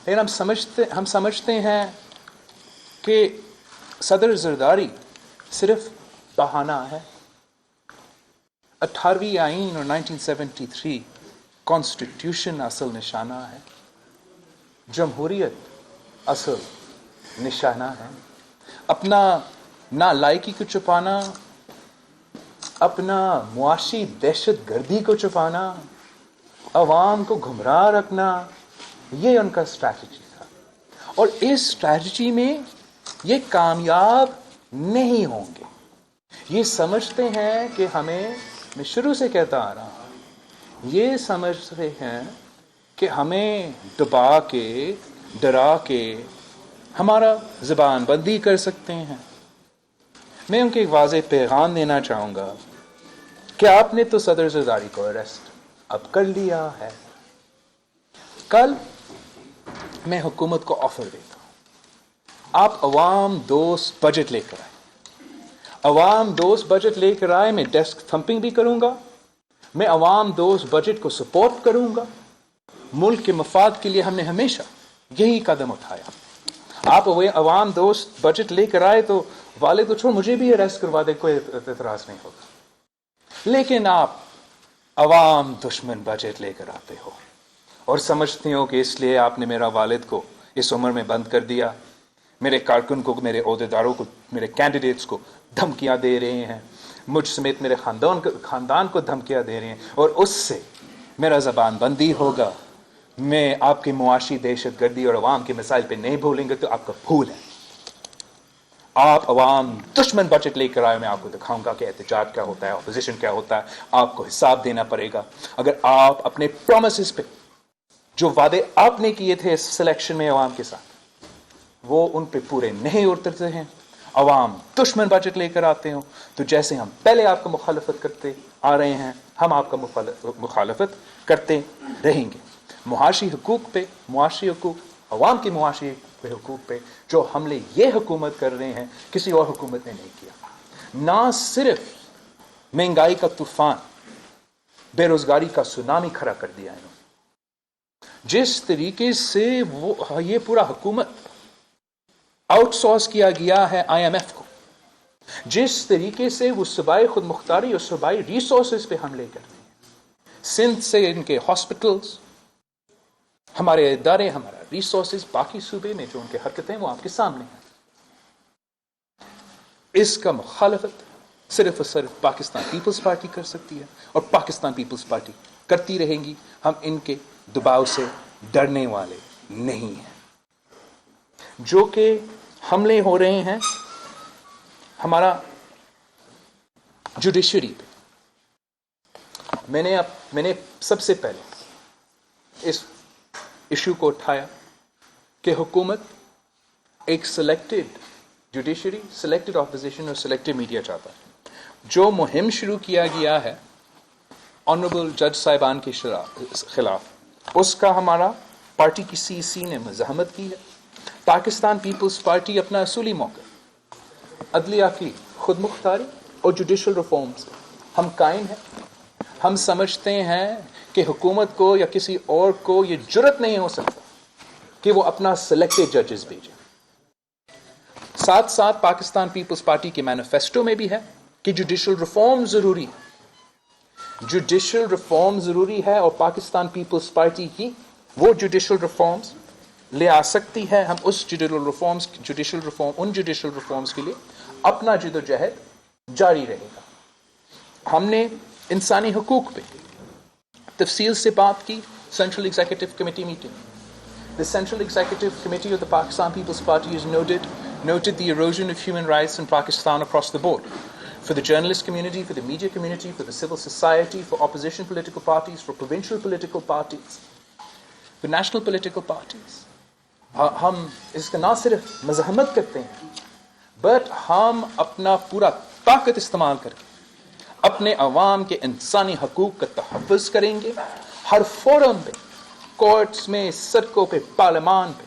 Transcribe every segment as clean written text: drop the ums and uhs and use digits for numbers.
لیکن ہم سمجھتے ہیں کہ صدر زرداری صرف بہانہ ہے. 18ویں آئین اور 1973 کانسٹیٹیوشن اصل نشانہ ہے. جمہوریت اصل نشانہ ہے. اپنا نالائکی کو چھپانا، اپنا معاشی دہشت گردی کو چھپانا، عوام کو گمراہ رکھنا، یہ ان کا اسٹریٹجی تھا. اور اس اسٹریٹجی میں یہ کامیاب نہیں ہوں گے. یہ سمجھتے ہیں کہ میں شروع سے کہتا آ رہا ہوں، یہ سمجھتے ہیں کہ ہمیں دبا کے، ڈرا کے ہمارا زبان بندی کر سکتے ہیں. میں ان کو ایک واضح پیغام دینا چاہوں گا کہ آپ نے تو صدر زرداری کو اریسٹ اب کر لیا ہے. کل میں حکومت کو آفر دیتا ہوں، آپ عوام دوست بجٹ لے کر آئے. عوام دوست بجٹ لے کر آئے، میں ڈیسک تھمپنگ بھی کروں گا، میں عوام دوست بجٹ کو سپورٹ کروں گا. ملک کے مفاد کے لیے ہم نے ہمیشہ یہی قدم اٹھایا. آپ عوام دوست بجٹ لے کر آئے تو والد کو چھوڑ مجھے بھی اریسٹ کروا دے، کوئی اعتراض نہیں ہوگا. لیکن آپ عوام دشمن بجٹ لے کر آتے ہو اور سمجھتے ہو کہ اس لیے آپ نے میرا والد کو اس عمر میں بند کر دیا، میرے کارکن کو، میرے عہدیداروں کو، میرے کینڈیڈیٹس کو دھمکیاں دے رہے ہیں، مجھ سمیت میرے خاندان کو دھمکیاں دے رہے ہیں، اور اس سے میرا زبان بندی ہوگا. میں آپ کی معاشی دہشت گردی اور عوام کے مسائل پہ نہیں بھولیں گے تو آپ کا بھول ہے. آپ عوام دشمن بجٹ لے کر آئے، میں آپ کو دکھاؤں گا کہ احتجاج کیا ہوتا ہے، اپوزیشن کیا ہوتا ہے. آپ کو حساب دینا پڑے گا. اگر آپ اپنے پرومسز پہ، جو وعدے آپ نے کیے تھے اس سلیکشن میں عوام کے ساتھ، وہ ان پہ پورے نہیں اترتے ہیں، عوام دشمن بجٹ لے کر آتے ہوں، تو جیسے ہم پہلے آپ کو مخالفت کرتے آ رہے ہیں، ہم آپ کا مخالفت کرتے رہیں گے. معاشی حقوق پہ، معاشی حقوق، عوام کی معاشی حقوق پہ جو حملے یہ حکومت کر رہے ہیں کسی اور حکومت نے نہیں کیا. نہ صرف مہنگائی کا طوفان، بے روزگاری کا سونامی کھڑا کر دیا انہوں نے. جس طریقے سے یہ پورا حکومت آؤٹ سورس کیا گیا ہے IMF کو، جس طریقے سے وہ صوبائی خود مختاری اور صوبائی ریسورسز پہ حملے کرتے ہیں، سندھ سے ان کے ہاسپٹلز، ہمارے ادارے، ہمارا ریسورسز، باقی صوبے میں جو ان کے حرکتیں وہ آپ کے سامنے ہیں. اس کا مخالفت صرف اور صرف پاکستان پیپلز پارٹی کر سکتی ہے، اور پاکستان پیپلز پارٹی کرتی رہیں گی. ہم ان کے دباؤ سے ڈرنے والے نہیں ہیں. جو کہ حملے ہو رہے ہیں ہمارا جوڈیشری پہ، میں نے سب سے پہلے اس ایشو کو اٹھایا کہ حکومت ایک سلیکٹڈ جوڈیشری، سلیکٹڈ اپوزیشن اور سلیکٹڈ میڈیا چاہتا ہے. جو مہم شروع کیا گیا ہے آنریبل جج صاحبان کے خلاف، اس کا ہمارا پارٹی کی CEC نے مزاحمت کی ہے. پاکستان پیپلز پارٹی اپنا اصولی موقع عدلیہ کی خود مختاری اور جوڈیشل ریفارمز ہم قائم ہیں. ہم سمجھتے ہیں کہ حکومت کو یا کسی اور کو یہ جرت نہیں ہو سکتا کہ وہ اپنا سلیکٹڈ ججز بھیجے. ساتھ ساتھ پاکستان پیپلز پارٹی کے مینیفیسٹو میں بھی ہے کہ جوڈیشل ریفارم ضروری ہے. جوڈیشل ریفارم ضروری ہے اور پاکستان پیپلز پارٹی کی وہ جوڈیشل ریفارمز لے آ سکتی ہے. ہم اس ان جوڈیشل ریفارمز کے لیے اپنا جدوجہد جاری رہے گا. ہم نے انسانی حقوق پہ تفصیل سے بات کی central executive committee meeting. The Central Executive Committee of the Pakistan People's Party has noted the erosion of human rights in Pakistan across the board. For the journalist community, for the media community, for the civil society, for opposition political parties, for provincial political parties, for national political parties. ہم اس کا نہ صرف مزاحمت کرتے ہیں، but ہم اپنا پورا طاقت استعمال کر کے اپنے عوام کے انسانی حقوق کا تحفظ کریں گے. ہر فورم پہ، کورٹس میں، سڑکوں پہ، پارلیمان پہ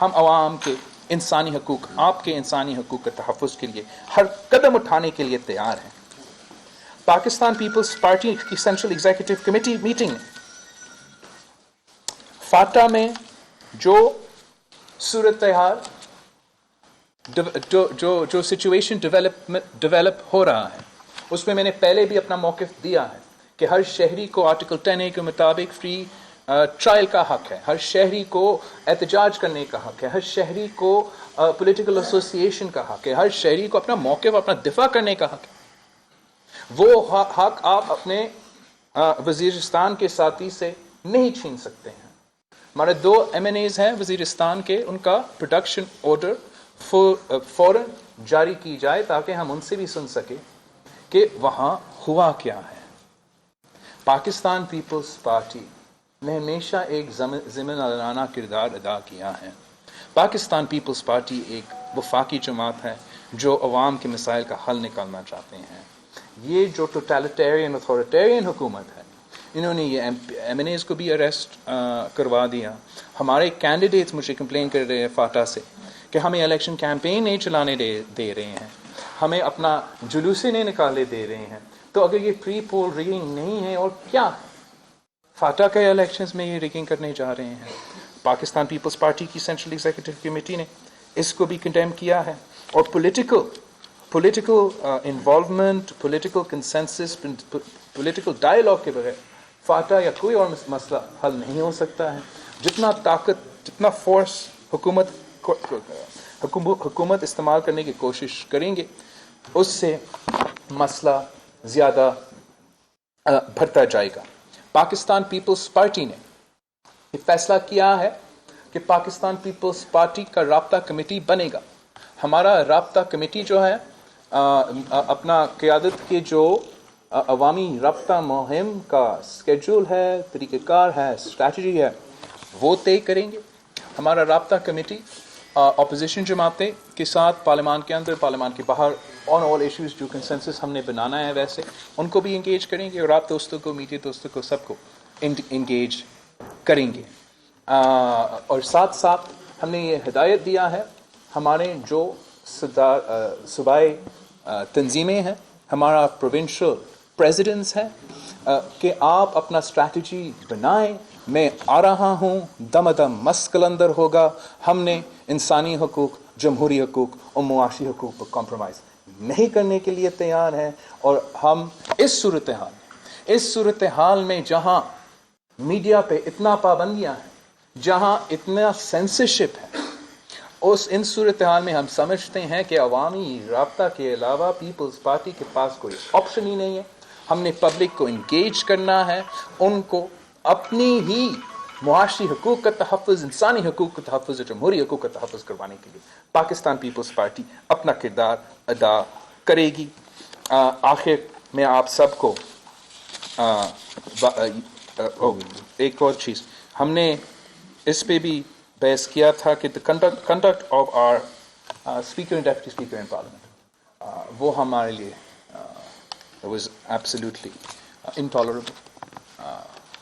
ہم عوام کے انسانی حقوق، آپ کے انسانی حقوق کے تحفظ کے لیے ہر قدم اٹھانے کے لیے تیار ہیں. پاکستان پیپلز پارٹی کی سینٹرل ایگزیکٹو کمیٹی میٹنگ نے فاٹا میں جو सूरत हाल जो सिचुएशन डेवलप हो रहा है उसमें मैंने पहले भी अपना मौक़िफ़ दिया है कि हर शहरी को आर्टिकल 10A के मुताबिक फ्री ट्रायल का हक है, हर शहरी को एहतजाज करने का हक है, हर शहरी को पॉलिटिकल एसोसिएशन का हक है, हर शहरी को अपना मौक़िफ़ अपना दिफा करने का हक है। वो हक आप अपने वज़ीरिस्तान के साथी से नहीं छीन सकते हैं। हमारे 2 MNAs हैं वज़ीरिस्तान के, उनका प्रोडक्शन ऑर्डर फ़ौरन जारी की जाए ताकि हम उनसे भी सुन सके कि वहाँ हुआ क्या है। पाकिस्तान पीपल्स पार्टी ने हमेशा एक ज़िम्मेदाराना किरदार अदा किया है। पाकिस्तान पीपल्स पार्टी एक वफाकी जमात है जो अवाम के मसाइल का हल निकालना चाहते हैं। ये जो टोटलिटेरियन अथॉरिटेरियन हुकूमत है, इन्होंने ये MNAs को भी अरेस्ट करवा दिया। हमारे कैंडिडेट्स मुझे कंप्लेन कर रहे हैं फाटा से कि हमें इलेक्शन कैंपेन नहीं चलाने दे रहे हैं, हमें अपना जुलूसे नहीं निकाले दे रहे हैं। तो अगर ये प्री पोल रिगिंग नहीं है और क्या है? फाटा के इलेक्शंस में ये रिगिंग करने जा रहे हैं। पाकिस्तान पीपल्स पार्टी की सेंट्रल एग्जीक्यूटिव कमेटी ने इसको भी कंडेम किया है। और political involvement, political consensus, political dialogue के बगैर फाटा या कोई और मसला हल नहीं हो सकता है। जितना ताकत, जितना फोर्स हुकूमत इस्तेमाल करने की कोशिश करेंगे उससे मसला ज़्यादा बढ़ता जाएगा। पाकिस्तान पीपल्स पार्टी ने ये फैसला किया है कि पाकिस्तान पीपल्स पार्टी का राब्ता कमेटी बनेगा। हमारा राब्ता कमेटी जो है अपना क़यादत के जो अवामी राब्ता मुहिम का स्केड्यूल है, तरीक़ेकार है, स्ट्रैटेजी है, वो तय करेंगे। हमारा राब्ता कमेटी अपोजिशन जमातें के साथ पार्लियामान के अंदर, पार्लियामान के बाहर ऑन ऑल इश्यूज़ जो कंसेंसस हमने बनाना है वैसे उनको भी इंगेज करेंगे और आप दोस्तों को, मीडिया दोस्तों को, सबको इंगेज करेंगे। और साथ साथ हमने ये हिदायत दिया है हमारे जो सूबाई तंजीमें हैं, हमारा प्रोविंशियल प्रेसिडेंट्स हैं कि आप अपना स्ट्रैटेजी बनाएं। मैं आ रहा हूँ, दम मस्त कलंदर होगा। हमने इंसानी हकूक़, जमहूरी हकूक़ और मुआशी हकूक़ पर कॉम्प्रोमाइज़ नहीं करने के लिए तैयार हैं। और हम इस सूरत हाल में जहाँ मीडिया पे इतना पाबंदियाँ हैं, जहाँ इतना सेंसरशिप है, इन सूरत हाल में हम समझते हैं कि अवामी राब्ता के अलावा पीपल्स पार्टी के पास कोई ऑप्शन ही नहीं है। हमने पब्लिक को इंगेज करना है, उनको अपनी ही मुआशी हकूक़ का तहफ़्फ़ुज़, इंसानी हकूक़ का तहफ़्फ़ुज़, जमहूरी हकूक़ का तहफ़्फ़ुज़ करवाने के लिए पाकिस्तान पीपल्स पार्टी अपना किरदार अदा करेगी। आखिर में आप सबको एक और चीज़ हमने इस पे भी बहस किया था कि the conduct of our speaker and deputy speaker in parliament, वो हमारे लिए was absolutely intolerable.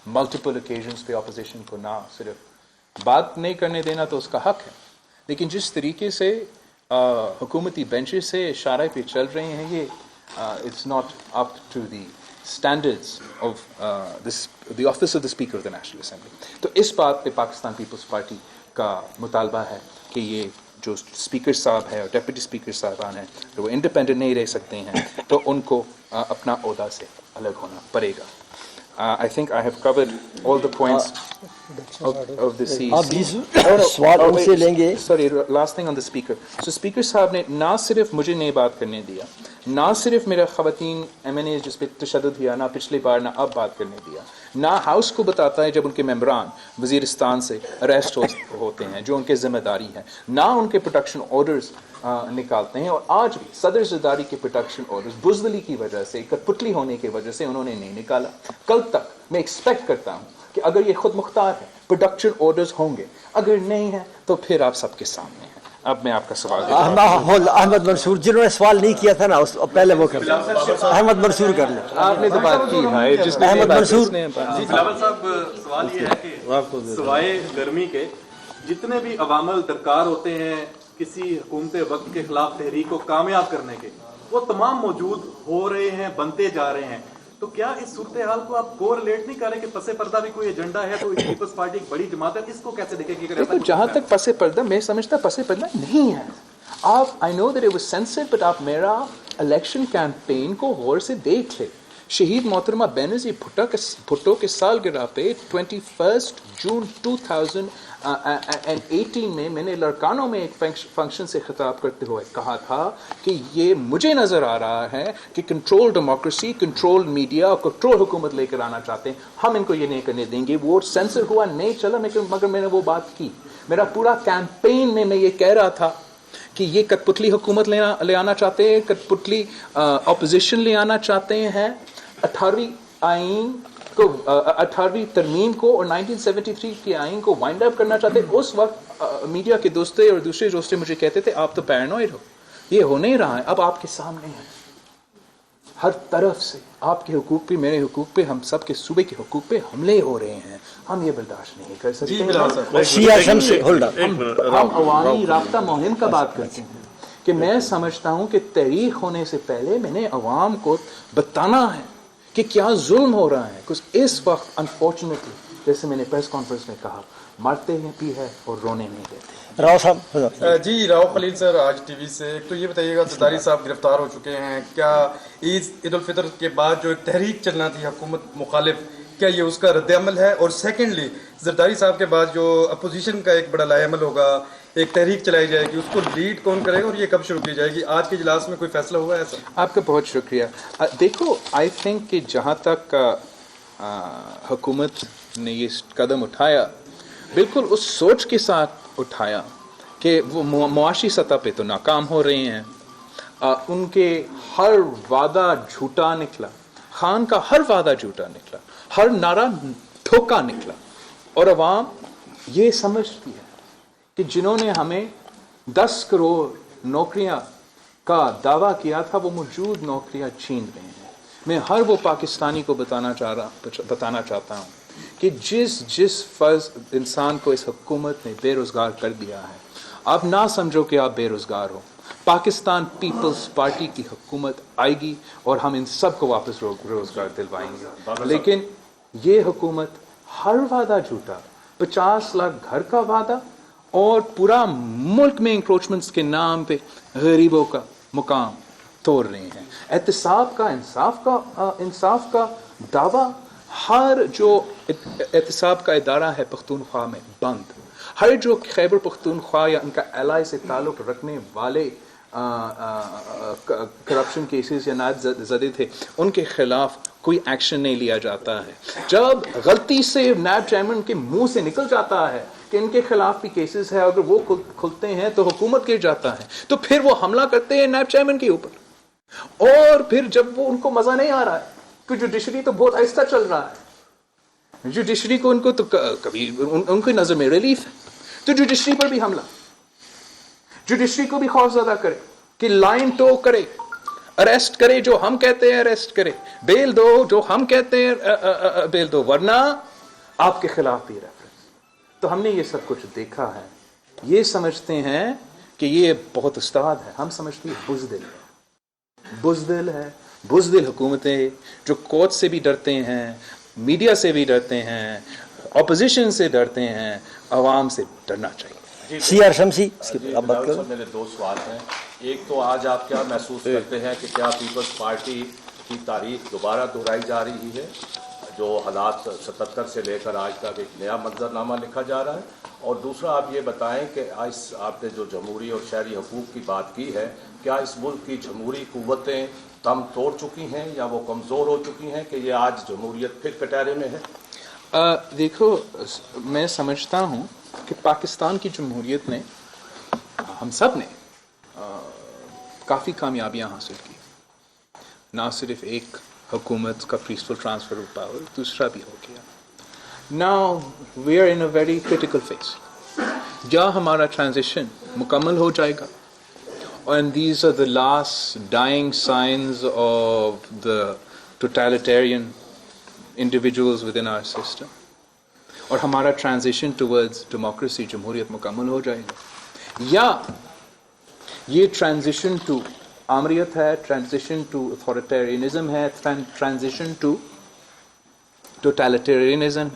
Multiple occasions पे अपोजिशन को ना सिर्फ बात नहीं करने देना तो उसका हक है, लेकिन जिस तरीके से हुकूमती बेंचेस से इशारे पे चल रहे हैं ये it's not up to the standards of the office of the speaker of the National Assembly. तो इस बात पे पाकिस्तान पीपल्स पार्टी का मुतालबा है कि ये जो स्पीकर साहब है और डेप्यूटी स्पीकर साहबान हैं तो वो इंडिपेंडेंट नहीं रह सकते हैं, तो उनको अपना ओहदा से अलग होना पड़ेगा। I think I have covered all the points of the CEC. आप भी सवाल उनसे लेंगे। Sorry, last thing on the speaker. So speaker साहब ने ना सिर्फ मुझे नहीं बात करने दिया, ना सिर्फ मेरा ख़वातीन MNAs जिस पे तशद्दुद हुआ ना पिछली बार ना अब बात करने दिया, ना हाउस को बताता है जब उनके मेंबरान वज़ीरिस्तान से अरेस्ट होते हैं जो उनके ज़िम्मेदारी है, ना उनके प्रोटेक्शन ऑर्डर्स निकालते हैं। और आज भी सदर ज़रदारी के प्रोटेक्शन ऑर्डर्स बुज़दिली की वजह से, कठपुतली होने की वजह से उन्होंने नहीं निकाला। कल तक मैं एक्सपेक्ट करता हूँ कि अगर ये खुद मुख्तार है प्रोडक्शन ऑर्डर्स होंगे, अगर नहीं है तो फिर आप सबके सामने हैं। अब मैं आपका सवाल अहमद मंसूर जिन्होंने सवाल नहीं किया था ना उस पहले वो कर अहमद मंसूर कर ले। आपने तो बात की भाई, जिसने अहमद मंसूर बिलावल साहब, सवाल ये है कि सवाए गर्मी के जितने भी अवामल दरकार होते हैं किसी हुकूमत वक्त के खिलाफ तहरीक को कामयाब करने के, वो तमाम मौजूद हो रहे हैं, बनते जा रहे हैं। तो क्या इस सूरत हाल को आप कोरिलेट नहीं कर रहे कि पसे पर्दा भी कोई एजेंडा है, तो पीपल्स पार्टी एक बड़ी जमात है, इसको कैसे देखेंगे? देखो, जहां तक पसे पर्दा, मैं समझता पसे पर्दा नहीं है। आप, I know that it was censored, but आप मेरा इलेक्शन कैंपेन को गौर से देख ले। शहीद मोहतरमा बेनज़ीर भुट्टो के सालगिरह पे 21 जून 2018 में मैंने लड़कानों में एक फंक्शन से खिताब करते हुए कहा था कि ये मुझे नज़र आ रहा है कि कंट्रोल डेमोक्रेसी, कंट्रोल मीडिया और कंट्रोल हुकूमत लेकर आना चाहते हैं, हम इनको ये नहीं करने देंगे। वो सेंसर हुआ, नहीं चला, मगर मैंने वो बात की। मेरा पूरा कैंपेन में मैं ये कह रहा था कि ये कठपुतली हुकूमत ले आना चाहते हैं, कठपुतली अपोजिशन ले आना चाहते हैं। 18वीं आइन को, 18वीं तरमीम को और 1973 के आइन को वाइंड अप करना चाहते। उस वक्त मीडिया के दोस्ते और दूसरे दोस्ते मुझे कहते थे आप तो पैरानॉइड हो, ये हो नहीं रहा है। अब आपके सामने है, हर तरफ से आपके हुकूक पे, मेरे हुकूक पे, हम सब के सूबे के हुकूक पे हमले हो रहे हैं। हम ये बर्दाश्त नहीं कर सकते। हम अवामी राब्ता मुहिम का बात करते हैं कि मैं समझता हूँ कि तहरीक होने से पहले मैंने अवाम को बताना है कि क्या जुल्म हो रहा है। कुछ इस वक्त अनफॉर्चुनेटली, जैसे मैंने प्रेस कॉन्फ्रेंस में कहा, मरते हैं भी है और रोने नहीं देते। राव साहब। जी, राव खलील सर, आज टीवी से। एक तो ये बताइएगा, जरदारी साहब गिरफ्तार हो चुके हैं, क्या ईद उल फितर के बाद जो तहरीक चलना थी हुकूमत मुखालिफ, क्या ये उसका रद्द-ए-अमल है? और सेकेंडली, जरदारी साहब के बाद जो अपोजिशन का एक बड़ा लाएमल होगा, एक तहरीक चलाई जाएगी, उसको लीड कौन करेगा और ये कब शुरू की जाएगी? आज के इजलास में कोई फैसला हुआ है ऐसा? आपका बहुत शुक्रिया। देखो, आई थिंक कि जहाँ तक हुकूमत ने ये कदम उठाया, बिल्कुल उस सोच के साथ उठाया कि वो मुआशी सतह पे तो नाकाम हो रहे हैं, उनके हर वादा झूठा निकला, खान का हर वादा झूठा निकला, हर नारा ठोका निकला, और अवाम ये समझती है कि जिन्होंने हमें 10 करोड़ नौकरियां का दावा किया था वो मौजूद नौकरियां छीन रहे हैं। मैं हर वो पाकिस्तानी को बताना चाहता हूँ कि जिस फर्ज इंसान को इस हुकूमत ने बेरोज़गार कर दिया है, आप ना समझो कि आप बेरोज़गार हो। पाकिस्तान पीपल्स पार्टी की हुकूमत आएगी और हम इन सब को वापस रोज़गार दिलवाएंगे। लेकिन ये हुकूमत हर वादा झूठा, 50 लाख घर का वादा और पूरा मुल्क में इंक्रोचमेंट्स के नाम पे गरीबों का मुकाम तोड़ रहे हैं। एहतिसाब का, इंसाफ का दावा, हर जो एहतिसाब का इदारा है पख्तूनख्वा में बंद, हर जो खैबर पख्तूनख्वा या उनका एलाई से ताल्लुक़ रखने वाले करप्शन केसेस या नायब ज़दे थे, उनके खिलाफ कोई एक्शन नहीं लिया जाता है। जब गलती से नायब चेयरमैन के मुंह से निकल जाता है कि इनके खिलाफ भी केसेस है, अगर वो खुलते हैं तो हुकूमत गिर जाता है, तो फिर वो हमला करते हैं नायब चेयरमैन के ऊपर। और फिर जब वो उनको मजा नहीं आ रहा है कि जुडिशरी तो बहुत आहिस्ता चल रहा है, जुडिशरी को उनको तो कभी उनकी नजर में रिलीफ है, तो जुडिशरी पर भी हमला, जुडिशरी को भी खौफजदा करे कि लाइन टो करे, अरेस्ट करे जो हम कहते हैं अरेस्ट करे, बेल दो जो हम कहते हैं बेल दो, वरना आपके खिलाफ भी रेफरेंस। तो हमने ये सब कुछ देखा है, ये समझते हैं कि ये बहुत उस्ताद है, हम समझते हैं बुज़दिल है, बुज़दिल हुकूमतें जो कोर्ट से भी डरते हैं, मीडिया से भी डरते हैं, अपोजिशन से डरते हैं, अवाम से डरना चाहिए। CR शमसी, इसकी आप बात करो। मेरे 2 सवाल हैं। एक तो आज आप क्या महसूस करते हैं कि क्या पीपल्स पार्टी की तारीख दोबारा दोहराई जा रही है, जो हालात 77 से लेकर आज तक एक नया मंजरनामा लिखा जा रहा है? और दूसरा आप ये बताएं कि आज आपने जो जमहूरी और शहरी हकूक़ की बात की है, क्या इस मुल्क की जमहूरी क़ुव्वतें दम तोड़ चुकी हैं या वो कमज़ोर हो चुकी हैं कि ये आज जमहूरियत फिर कटहरे में है? देखो, मैं समझता हूँ कि पाकिस्तान की जमहूरियत ने, हम सब ने काफ़ी कामयाबियाँ हासिल की। ना सिर्फ एक हुकूमत का पीसफुल ट्रांसफ़र ऑफ पावर, दूसरा भी हो गया। Now we are in a very critical phase. या हमारा ट्रांजिशन मुकम्मल हो जाएगा, and these are the last dying signs of the totalitarian individuals within our system, और हमारा ट्रांजिशन टुवर्ड्स डेमोक्रेसी, जमहूरियत मुकम्मल हो जाएगा, या ये ट्रांजिशन टू आमरीत है, ट्रांजिशन टू अथॉरिटेरियनिज्म है, ट्रांजिशन टू टोटलिटेरियनिज्म।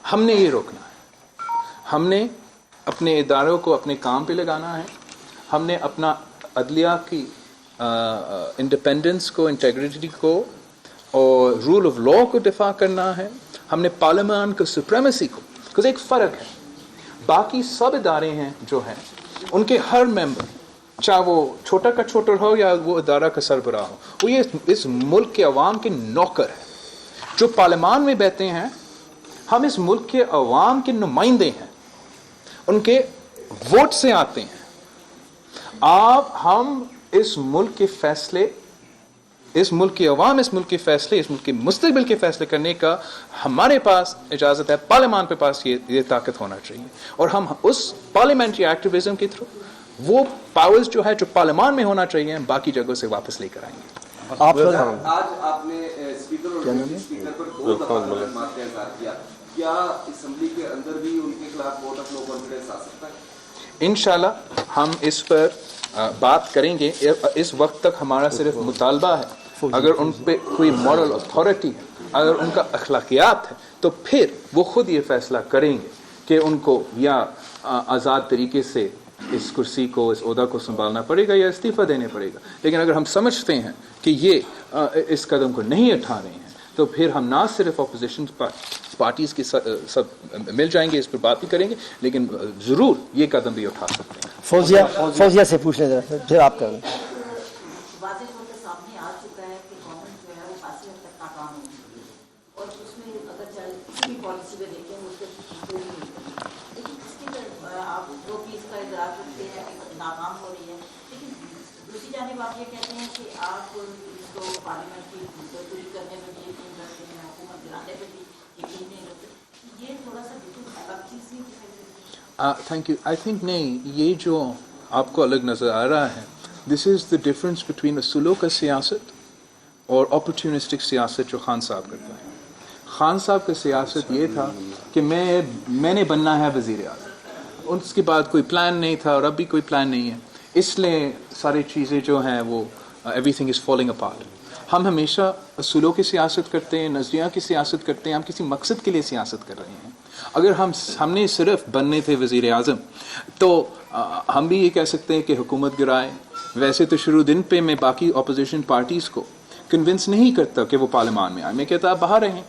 हमने ये रोकना है। हमने अपने इदारों को अपने काम पे लगाना है। हमने अपना अदलिया की इंडिपेंडेंस को, इंटेग्रिटी को और रूल ऑफ लॉ को दिफा करना है। हमने पार्लियामेंट की सुप्रीमेसी को, बिकॉज एक फ़र्क है, बाकी सब इदारे हैं जो हैं उनके हर मेंबर, चाहे वो छोटा का छोटा हो या वो इदारा का सरबराह हो, वो ये इस मुल्क के अवाम के नौकर है। जो पार्लियामान में बैठते हैं, हम इस मुल्क के अवाम के नुमाइंदे हैं, उनके वोट से आते हैं। हम इस मुल्क के फैसले, इस मुल्क की अवाम इस मुल्क के फैसले, इस मुल्क के मुस्तकबिल के फैसले करने का हमारे पास इजाज़त है। पार्लियामान के पास ये ताकत होना चाहिए, और हम उस पार्लियामेंट्री एक्टिविज्म के थ्रू वो पावर्स जो है जो पार्लियामान में होना चाहिए, हम बाकी जगहों से वापस लेकर आएंगे। आप लोग आज आपने स्पीकर और डिप्टी स्पीकर पर बहुत मार्क का इज़हार किया, क्या असेंबली के अंदर भी उनके खिलाफ वोट ऑफ नो कॉन्फिडेंस आ सकता है? इंशाल्लाह हम इस पर बात करेंगे। इस वक्त तक हमारा सिर्फ मुतालबा है, अगर उन पे कोई मॉरल अथॉरिटी है, अगर उनका अखलाकियात है, तो फिर वो खुद ये फैसला करेंगे कि उनको या आज़ाद तरीके से इस कुर्सी को, इस ओहदा को संभालना पड़ेगा या इस्तीफ़ा देने पड़ेगा। लेकिन अगर हम समझते हैं कि ये इस कदम को नहीं उठा रहे हैं, तो फिर हम ना सिर्फ अपोजिशन पार्टीज़ के सब मिल जाएंगे, इस पर बात भी करेंगे, लेकिन ज़रूर ये कदम भी उठा सकते हैं। फौजिया से पूछ लें जरा, फिर आप करें। वाज़ेह तौर पे सामने आ चुका है कि गवर्नमेंट जो है वो काफ़ी हद तक नाकाम होगी, और उसमें अगर चाहे किसी भी पॉलिसी में देखें उसके लेकिन इसके आप जो भी इसका इजहार करते हैं कि नाकाम हो रही है, लेकिन दूसरी जानिब आप ये कहते हैं कि आप इसको पार्लियामेंट की पूरी करने में भी यकीन रखते हैं, हुकूमत गिराने में भी यकीन नहीं रखते। ये थोड़ा सा बिल्कुल अलग चीज़ नहीं दिखाई देती। Thank you. आई थिंक नहीं, ये जो आपको अलग नज़र आ रहा है, this is the difference between असूलों का सियासत और अपॉर्चुनिस्टिक सियासत जो खान साहब करता है। खान साहब का सियासत ये था कि मैंने बनना है वज़ीर आज़म, उसके बाद कोई प्लान नहीं था और अब भी कोई प्लान नहीं है, इसलिए सारी चीज़ें जो हैं वो एवरीथिंग इज़ फॉलिंग अपार्ट। हम हमेशा असूलों की सियासत करते हैं, नज़रिया की सियासत करते हैं, हम किसी मकसद के लिए सियासत कर रहे हैं। अगर हमने सिर्फ बनने थे वज़ीर आज़म, तो हम भी ये कह सकते हैं कि हुकूमत गिराए। वैसे तो शुरू दिन पे मैं बाकी अपोजिशन पार्टीज़ को कन्विंस नहीं करता कि वो पार्लियामान में आए, मैं कहता आप बाहर रहें।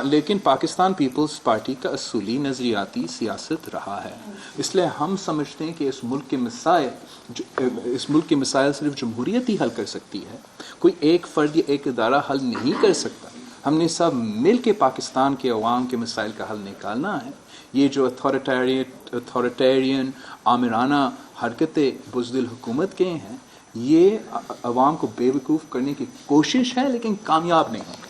लेकिन पाकिस्तान पीपल्स पार्टी का असूली नज़रियाती सियासत रहा है, इसलिए हम समझते हैं कि इस मुल्क के मसाइल सिर्फ जमहूरियत ही हल कर सकती है, कोई एक फ़र्द या एक इदारा हल नहीं कर सकता। हमने सब मिल के पाकिस्तान के अवाम के मसाइल का हल निकालना है। ये जो अथॉरिटेरियन आमिराना हरकतें बुज़दिल हुकूमत के हैं, ये अवाम को बेवकूफ़ करने की कोशिश है, लेकिन कामयाब नहीं होंगे।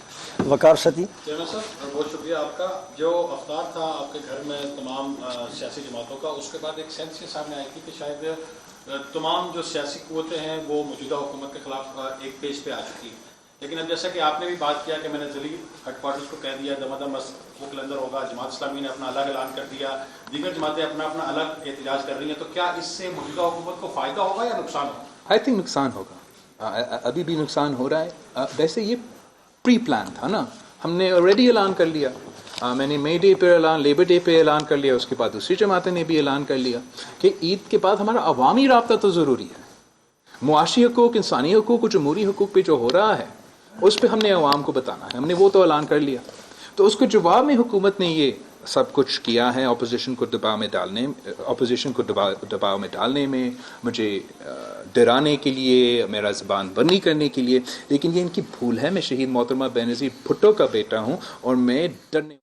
वकार सती। चेयरमैन साहब बहुत शुक्रिया आपका। जो अफ्तार था आपके घर में तमाम सियासी जमातों का, उसके बाद एक सेंस के सामने आई थी कि शायद तमाम जो सियासी क़ुव्वतें हैं वो मौजूदा हुकूमत के ख़िलाफ़ एक पेज पे आ चुकी है। लेकिन अब जैसा कि आपने भी बात किया कि मैंने जलील हेडक्वार्टर्स को कह दिया दमादम वो कलंदर होगा, जमात इस्लामी ने अपना अलग ऐलान कर दिया, दीगर जमातें अपना अपना अलग एहतजाज कर रही हैं, तो क्या इससे मौजूदा हुकूमत को फ़ायदा होगा या नुकसान होगा? आई थिंक नुकसान होगा, अभी भी नुकसान हो रहा है। वैसे ये प्री प्लान था ना, हमने ऑलरेडी ऐलान कर लिया। मैंने मई डे पे ऐलान, लेबर डे पे ऐलान कर लिया, उसके बाद दूसरी जमातें ने भी ऐलान कर लिया कि ईद के बाद हमारा अवामी राब्ता तो ज़रूरी है। मुआशी हकूक़, इंसानी हकूक़, जमहूरी हकूक़ पे जो हो रहा है उस पर हमने अवाम को बताना है, हमने वो तो ऐलान कर लिया। तो उसके जवाब में हुकूमत ने ये सब कुछ किया है, अपोजिशन को दबाव में डालने में, मुझे डराने के लिए, मेरा ज़बान बंदी करने के लिए। लेकिन ये इनकी भूल है। मैं शहीद मोहतरमा बेनज़ीर भुट्टो का बेटा हूँ और मैं डरने